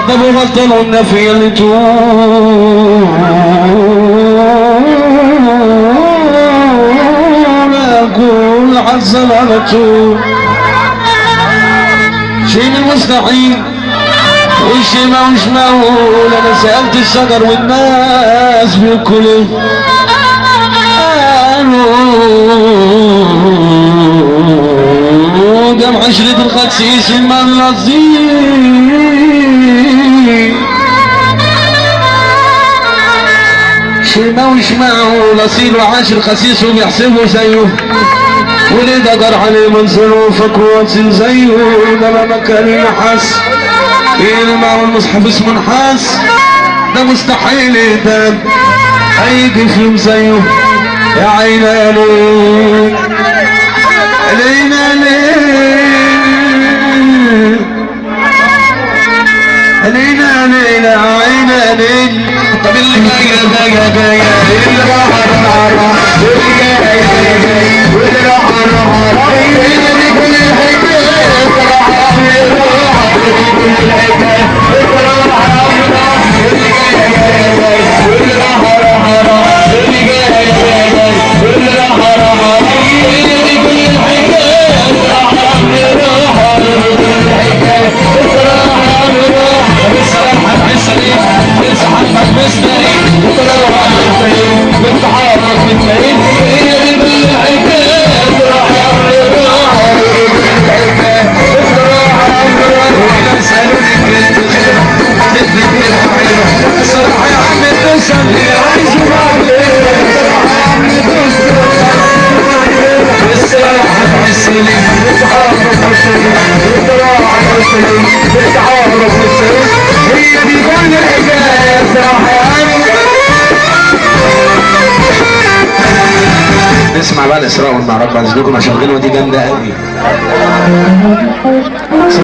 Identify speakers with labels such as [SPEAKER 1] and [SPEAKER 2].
[SPEAKER 1] كذب وغلطان والنفي اللي تقول اقول حصل على طول شيء من المستحيل والشيء ما مش معقول. انا سألت الشجر والناس بيقولوا قام عشرة الخسيس المنظيم شيء ما مش معقول. اصيل وعاشر خسيس وبيحسبوا زيه وليه ده جرح عليه منظره فكوات زيه. ده ما مكان النحاس يلمع والمصحف اسمه نحاس ده مستحيل يهتم هيجي في يوم زيه. يا عيني يا ليل علينا ليل علينا ليل عينا ليل. طب اللي جاي اللي راح واللي جاي واللي راح اللي كل الحكايه راح كل الحكايه واللي جاي واللي راح واللي جاي واللي راح نسمع بقى الإسراء والمعراج بعد إذنكم عشان الغنوة دي جامدة قوي.